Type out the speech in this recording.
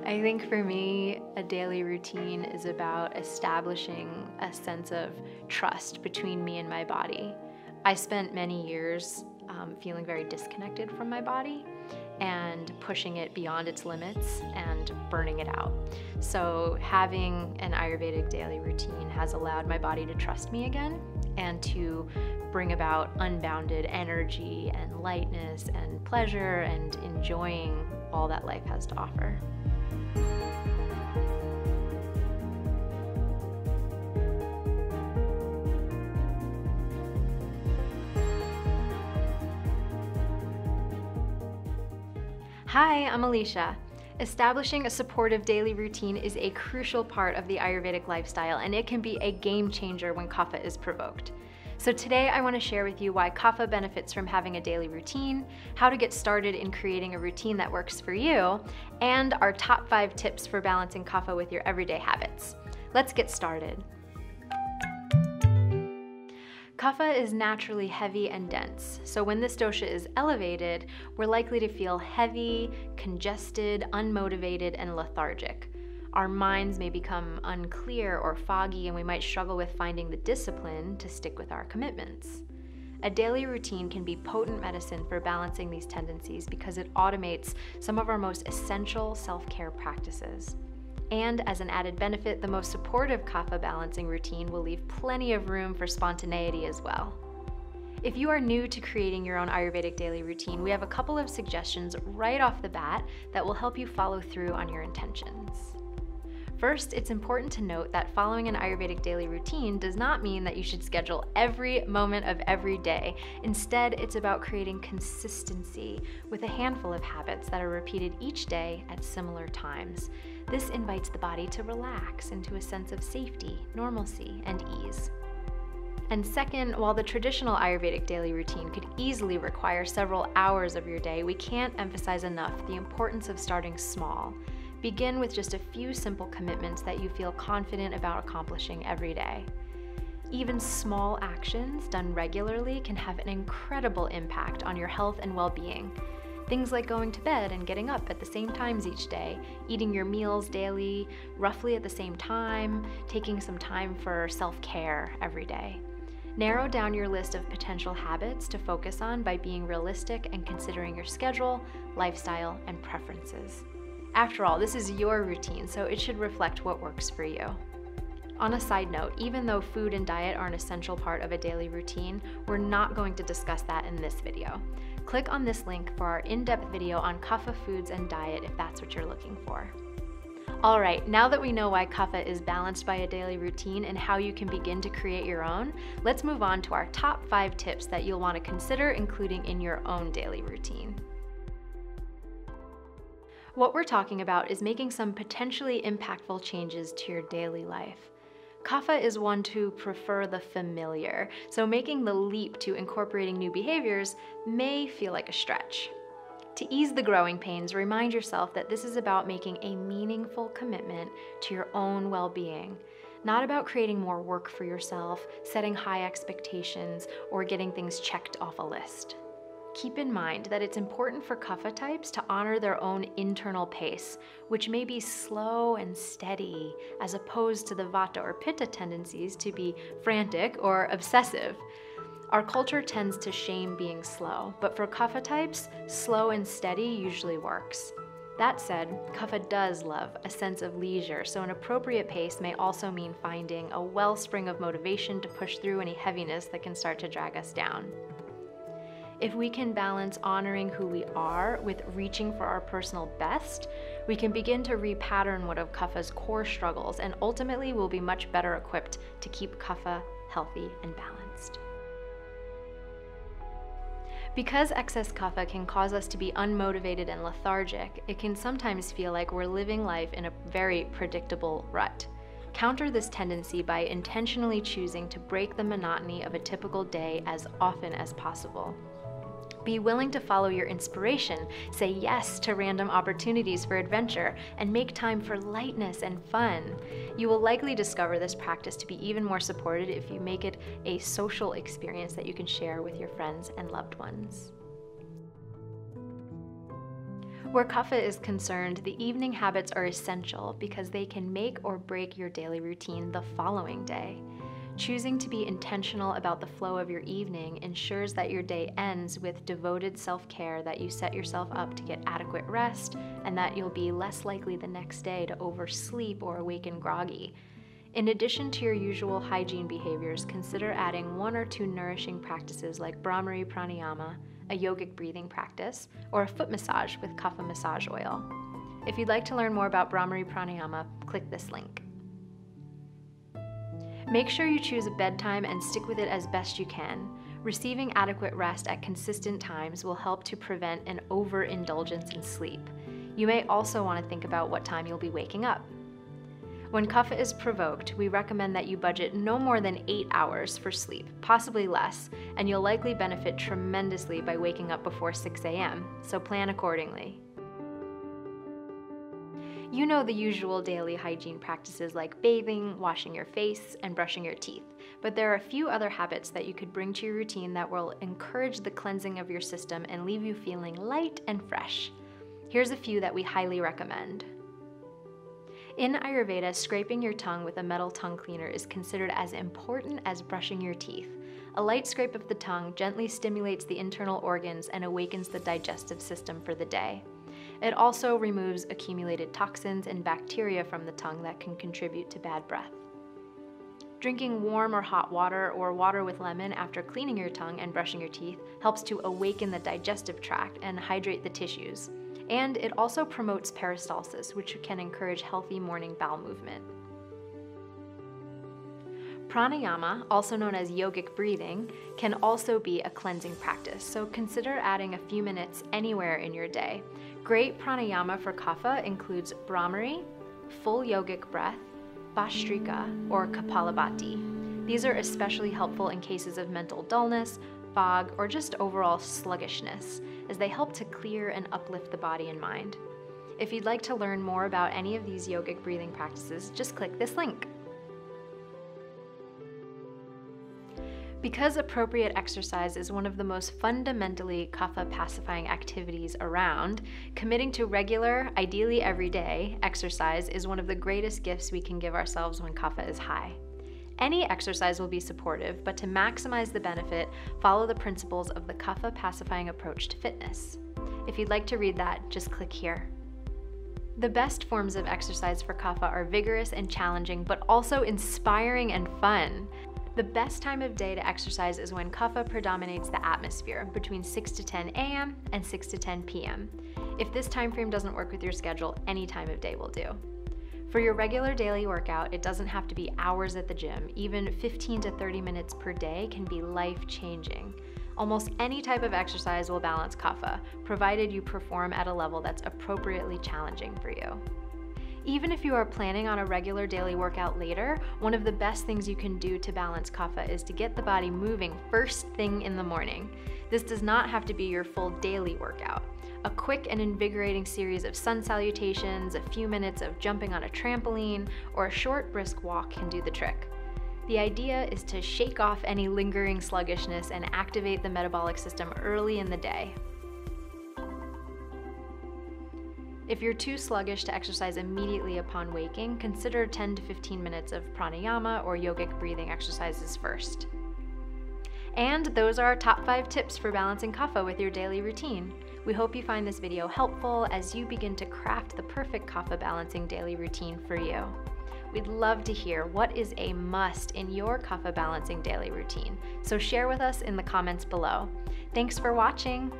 I think for me, a daily routine is about establishing a sense of trust between me and my body. I spent many years feeling very disconnected from my body and pushing it beyond its limits and burning it out. So having an Ayurvedic daily routine has allowed my body to trust me again and to bring about unbounded energy and lightness and pleasure and enjoying all that life has to offer. Hi, I'm Alicia. Establishing a supportive daily routine is a crucial part of the Ayurvedic lifestyle, and it can be a game changer when kapha is provoked. So today I want to share with you why kapha benefits from having a daily routine, how to get started in creating a routine that works for you, and our top 5 tips for balancing kapha with your everyday habits. Let's get started. Kapha is naturally heavy and dense, so when this dosha is elevated, we're likely to feel heavy, congested, unmotivated, and lethargic. Our minds may become unclear or foggy, and we might struggle with finding the discipline to stick with our commitments. A daily routine can be potent medicine for balancing these tendencies because it automates some of our most essential self-care practices. And as an added benefit, the most supportive kapha balancing routine will leave plenty of room for spontaneity as well. If you are new to creating your own Ayurvedic daily routine, we have a couple of suggestions right off the bat that will help you follow through on your intentions. First, it's important to note that following an Ayurvedic daily routine does not mean that you should schedule every moment of every day. Instead, it's about creating consistency with a handful of habits that are repeated each day at similar times. This invites the body to relax into a sense of safety, normalcy, and ease. And second, while the traditional Ayurvedic daily routine could easily require several hours of your day, we can't emphasize enough the importance of starting small. Begin with just a few simple commitments that you feel confident about accomplishing every day. Even small actions done regularly can have an incredible impact on your health and well-being. Things like going to bed and getting up at the same times each day, eating your meals daily, roughly at the same time, taking some time for self-care every day. Narrow down your list of potential habits to focus on by being realistic and considering your schedule, lifestyle, and preferences. After all, this is your routine, so it should reflect what works for you. On a side note, even though food and diet are an essential part of a daily routine, we're not going to discuss that in this video. Click on this link for our in-depth video on kapha foods and diet if that's what you're looking for. All right, now that we know why kapha is balanced by a daily routine and how you can begin to create your own, let's move on to our top 5 tips that you'll want to consider including in your own daily routine. What we're talking about is making some potentially impactful changes to your daily life. Kapha is one to prefer the familiar, so making the leap to incorporating new behaviors may feel like a stretch. To ease the growing pains, remind yourself that this is about making a meaningful commitment to your own well-being, not about creating more work for yourself, setting high expectations, or getting things checked off a list. Keep in mind that it's important for kapha types to honor their own internal pace, which may be slow and steady, as opposed to the vata or pitta tendencies to be frantic or obsessive. Our culture tends to shame being slow, but for kapha types, slow and steady usually works. That said, kapha does love a sense of leisure, so an appropriate pace may also mean finding a wellspring of motivation to push through any heaviness that can start to drag us down. If we can balance honoring who we are with reaching for our personal best, we can begin to repattern one of kapha's core struggles, and ultimately we'll be much better equipped to keep kapha healthy and balanced. Because excess kapha can cause us to be unmotivated and lethargic, it can sometimes feel like we're living life in a very predictable rut. Counter this tendency by intentionally choosing to break the monotony of a typical day as often as possible. Be willing to follow your inspiration, say yes to random opportunities for adventure, and make time for lightness and fun. You will likely discover this practice to be even more supported if you make it a social experience that you can share with your friends and loved ones. Where Kapha is concerned, the evening habits are essential because they can make or break your daily routine the following day. Choosing to be intentional about the flow of your evening ensures that your day ends with devoted self-care, that you set yourself up to get adequate rest, and that you'll be less likely the next day to oversleep or awaken groggy. In addition to your usual hygiene behaviors, consider adding 1 or 2 nourishing practices like Brahmari Pranayama, a yogic breathing practice, or a foot massage with Kapha massage oil. If you'd like to learn more about Brahmari Pranayama, click this link. Make sure you choose a bedtime and stick with it as best you can. Receiving adequate rest at consistent times will help to prevent an overindulgence in sleep. You may also want to think about what time you'll be waking up. When Kapha is provoked, we recommend that you budget no more than 8 hours for sleep, possibly less, and you'll likely benefit tremendously by waking up before 6 a.m., so plan accordingly. You know the usual daily hygiene practices like bathing, washing your face, and brushing your teeth, but there are a few other habits that you could bring to your routine that will encourage the cleansing of your system and leave you feeling light and fresh. Here's a few that we highly recommend. In Ayurveda, scraping your tongue with a metal tongue cleaner is considered as important as brushing your teeth. A light scrape of the tongue gently stimulates the internal organs and awakens the digestive system for the day. It also removes accumulated toxins and bacteria from the tongue that can contribute to bad breath. Drinking warm or hot water or water with lemon after cleaning your tongue and brushing your teeth helps to awaken the digestive tract and hydrate the tissues. And it also promotes peristalsis, which can encourage healthy morning bowel movement. Pranayama, also known as yogic breathing, can also be a cleansing practice, so consider adding a few minutes anywhere in your day. Great pranayama for Kapha includes Brahmari, full yogic breath, Bhastrika, or Kapalabhati. These are especially helpful in cases of mental dullness, fog, or just overall sluggishness, as they help to clear and uplift the body and mind. If you'd like to learn more about any of these yogic breathing practices, just click this link. Because appropriate exercise is one of the most fundamentally Kapha pacifying activities around, committing to regular, ideally every day, exercise is one of the greatest gifts we can give ourselves when Kapha is high. Any exercise will be supportive, but to maximize the benefit, follow the principles of the Kapha pacifying approach to fitness. If you'd like to read that, just click here. The best forms of exercise for Kapha are vigorous and challenging, but also inspiring and fun. The best time of day to exercise is when Kapha predominates the atmosphere, between 6 to 10 a.m. and 6 to 10 p.m. If this time frame doesn't work with your schedule, any time of day will do. For your regular daily workout, it doesn't have to be hours at the gym. Even 15 to 30 minutes per day can be life-changing. Almost any type of exercise will balance Kapha, provided you perform at a level that's appropriately challenging for you. Even if you are planning on a regular daily workout later, one of the best things you can do to balance Kapha is to get the body moving first thing in the morning. This does not have to be your full daily workout. A quick and invigorating series of sun salutations, a few minutes of jumping on a trampoline, or a short brisk walk can do the trick. The idea is to shake off any lingering sluggishness and activate the metabolic system early in the day. If you're too sluggish to exercise immediately upon waking, consider 10 to 15 minutes of pranayama or yogic breathing exercises first. And those are our top 5 tips for balancing Kapha with your daily routine. We hope you find this video helpful as you begin to craft the perfect Kapha balancing daily routine for you. We'd love to hear what is a must in your Kapha balancing daily routine, so share with us in the comments below. Thanks for watching.